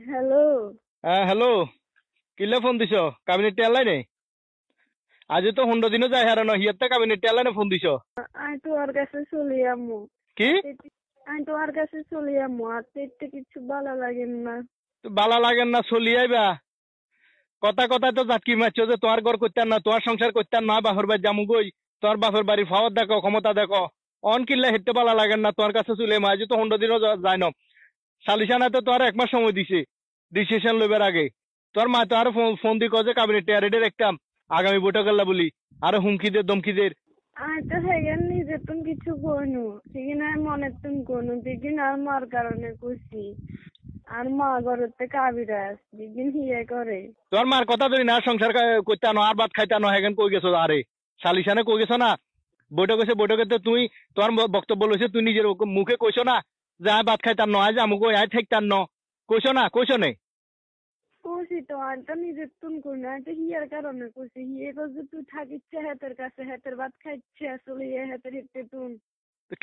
Hello. হ্যাঁ hello, কিলে phone দিছ? কাবিনেট টেলাই নেই আজ তো 15 দিনও যায় হারানো হিয়াতে কাবিনেট টেলাই ফোন দিছ আমি তোমার কাছে চলে যাবো। কি? আমি তোমার কাছে চলে যাবো, আর তো একটু কিছু ভালো লাগেন না। বালা লাগেন না চলি আইবা? কথা কথায় তো জাটকি মারছো যে তোমার ঘর করতেন না, তোমার সংসার করতেন না, বাপের বাড়ি জামু গই, তোমার বাপের বাড়ির ফাওয়ার দেখো, ক্ষমতা দেখো। অন কিল্লা হেঁটে বালা লাগেন না তোমার কাছে চলে আজ তো 15 দিনও যায় না। সালিশানা তো তোমার 1 মাস সময় দিছে ডিসিশন লইবার আগে। তোর মা তো আর ফোন দি কছে কাবিনেট টেয়ারেডের একটা আগামী বৈঠক আল্লাহ বলি, আরো হুমকিদের দমকিদের। আমি তো সেখানে নিজে তুমি কিছু কইনু, সেখানে মনে তুমি কইনু, দিদিন আর মার কারণে খুশি। আর মা ঘরেতে কাবিরাজ দিদিন হিয়ে করে। তোর মার কথা ধরি না, সংসার করতে আনো আর ভাত খাইতে আনো, হ্যাঁ কই গেছো? আরে সালিশানে কই গেছো না? বৈঠক হয়েছে, বৈঠকে তো তুই তোমার বক্তব্য লইছে, তুই নিজের মুখে কইছো না যে আয় ভাত খাইতে আনো, আজ আমুক আয় থাকতে আনো, কইছো না? কইছো নেই? খুশি তো আমি তো নিজে তুমি কইনু, আমি তো হিয়ার কারণে খুশি। হিয়ে করছে তুই থাকিচ্ছে হাতের কাছে, হাতের ভাত খাইচ্ছে আসলে হাতের হিতে তুমি।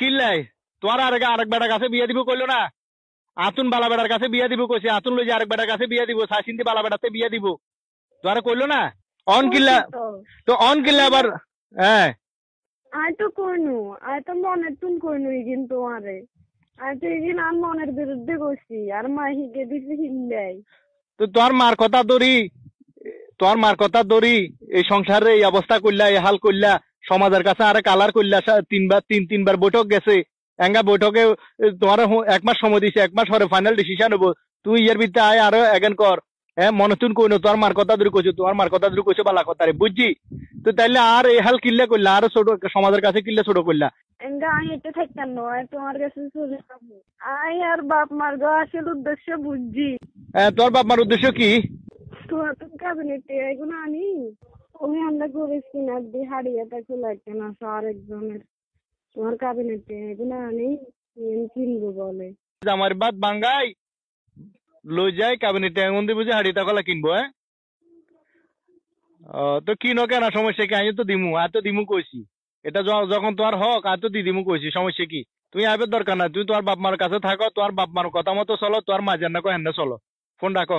কিল্লাই তোমার আরেক বেটার কাছে বিয়ে দিব কইলো না? আতুন বালা বেটার কাছে বিয়ে দিব কইছে, আতুন লই যে আরেক বেটার কাছে বিয়ে দিব, সাইসিন্দি বালা বেটাতে বিয়ে দিব, তোরা কইলো না? অন কিল্লা খুশি তো তো অন কিল্লা আবার। হ্যাঁ আমি তো কইনু, আমি তো মনের তুন কইনু ইগিন তোমারে। আমি তো ইগিন আর মনের বিরুদ্ধে করছি, আর মা হিগে দিছে হিল্লাই। তো তোর মার কথা ধরি এই সংসারে এই অবস্থা করলা, এই হাল করলা, সমাজের কাছে আরে কালার করলা, তিনবার বৈঠক গেছে, এঙ্গা বৈঠকে তোমার 1 মাস সময় দিছে, 1 মাস পরে ফাইনাল ডিসিশন হবো। তুই এর ভিতরে আয় আরো এগেন কর। হ্যাঁ মনে তুন কইনো তোর মার কথা ধরে কইছো, তোমার মার কথা ধরে কইছো বালা কথা রে, বুঝছি? তো তাইলে আর এই হাল কিল্লা করলা, আরো ছোট সমাজের কাছে কিল্লা ছোট করলা। এঙ্গা আমি এটা থাকতাম নয়, তোমার কাছে চলে যাবো। আই আর বাপ মার গো আসল উদ্দেশ্য বুঝছি। তোর বাপ মার উদ্দেশ্য কি? তোমার তো ক্যাবিনেটে এগুলো আনি, ওই আমরা করেছি না দিয়ে হারিয়েটা চলে একটা না আরেকজনের। তোমার ক্যাবিনেটে এগুলো আনি কিনবো বলে। আমার বাদ বাঙ্গাই লই যাই ক্যাবিনেটে এমন দিব যে হাড়ি টাকা কিনবো। হ্যাঁ তো কিনো কেন, সমস্যা কি? আমি তো দিমু, আর তো দিমু কইছি। এটা যখন তোমার হক আর তো দিমু কইছি, সমস্যা কি? তুমি আইবার দরকার না, তুই তোমার বাপ মার কাছে থাকো, তোমার বাপ মার কথা মতো চলো, তোমার মা যেন কো হেন চলো। ফোন রাখো।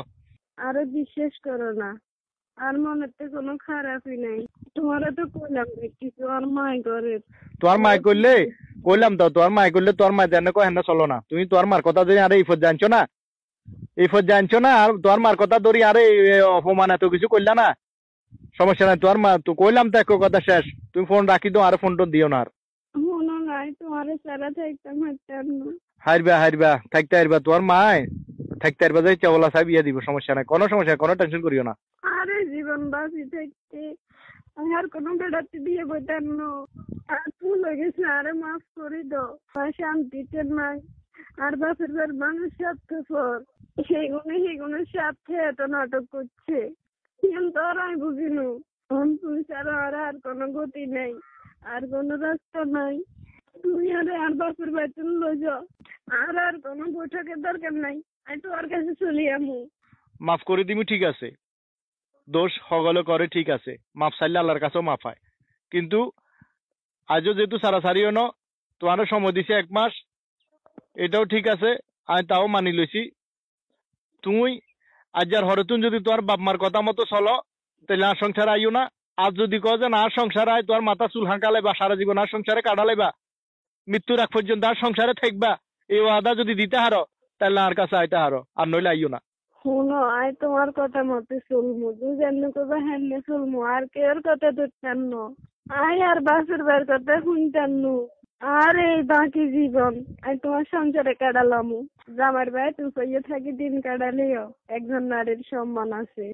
আরো বিশ্বাস করো না, আর মনেতে কোনো খারাপই নাই। তোমারও তো কইলাম যে কিছু আর মাই করে। তোমার মায় করলে কইলাম তো, তোমার মায় করলে তোমার মা যেন কো হেন চলো না। তুমি তোমার মার কথা ধরে আরে ইফত জানছো না, ইফত জানছো না, আর তোমার মার কথা ধরি আরে অপমান এত কিছু করলা না। সমস্যা নাই, তোমার মা তো কইলাম তো, এক কথা শেষ। তুমি ফোন রাখি দাও, আর ফোন টোন দিও না আর। মনে নাই তোমারে সারা থাকতাম হাঁটতাম না। হারবা থাকতে হারবা, তোমার মায় থাকতে হারবা, যাই চাওলা সাহেব ইয়ে দিব, সমস্যা নাই, কোনো সমস্যা নাই, কোনো টেনশন করিও না। আরে জীবন বাঁচি থাকতে আর কোনো বেড়াতে দিয়ে বইতাম না। আর ভুল হয়ে গেছে, আরে মাফ করে দাও। আর শান্তিতে নাই, আর বাপের বাড়ির মানুষ স্বার্থপর, সেগুলো স্বার্থে এত নাটক করছে। কিন্তু আর আমি বুঝিনু তুমি ছাড়া আর কোনো গতি নেই, আর কোনো রাস্তা নাই। তুমি আর বাপের বাড়িতে লই যাও, আর কোনো বৈঠকের দরকার নাই। আমি তোমার কাছে চলে আমু। মাফ করে দিবি, ঠিক আছে। দোষ সকলে করে, ঠিক আছে। মাফ চাইলে আল্লাহর কাছেও মাফ হয়। কিন্তু আজও যেহেতু সারাসারিও ন, তোমারও সময় দিছে 1 মাস, এটাও ঠিক আছে, আমি তাও মানি লইছি। তুই আজ আর হরতুন যদি তোমার বাপ মার কথা মতো চলো, তাহলে আর সংসার আইও না। আর যদি কো যে না আর সংসার আয়, তোমার মাথা চুল হাঁকালাইবা, সারা জীবন আর সংসারে কাটালাইবা, মৃত্যুর আগ পর্যন্ত আর সংসারে থাকবা, এই ওয়াদা যদি দিতে হারো, তাহলে আর কাছে আইতে হারো, আর নইলে আইও না। শুনো, আয় তোমার কথা মতো চলমু, তুই যেমনি করবা হেমনি চলমু, আর কেউর কথা ধরতাম ন। আয় আর বাসুর বার কথা শুনতাম নু। আর এই বাকি জীবন আমি তোমার সংসারে কাটালামু। জামার ভাই তুই কইয়ে থাকি দিন কাটালেও একজন নারীর সম্মান আছে,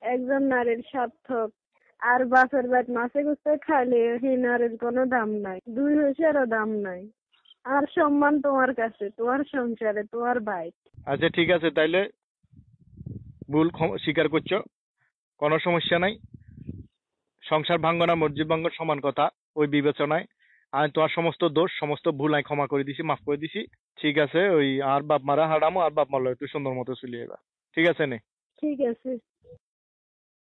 একজন নারীর সার্থক। আর বাসের বাদ মাসে গুছতে খাইলে সেই নারীর কোনো দাম নাই, 2 পয়সারও দাম নাই। আর সম্মান তোমার কাছে, তোমার সংসারে, তোমার ভাই। আচ্ছা ঠিক আছে, তাইলে ভুল স্বীকার করছো, কোনো সমস্যা নাই। সংসার ভাঙ্গ না মসজিদ ভাঙ্গ সমান কথা, ওই বিবেচনায় আমি তোমার সমস্ত দোষ সমস্ত ভুল আমি ক্ষমা করে দিছি, মাফ করে দিছি। ঠিক আছে, ওই আর বাপ মারা হারামো, আর বাপ মারলো একটু সুন্দর মতো চলিয়ে যাবা। ঠিক আছে নে? ঠিক আছে।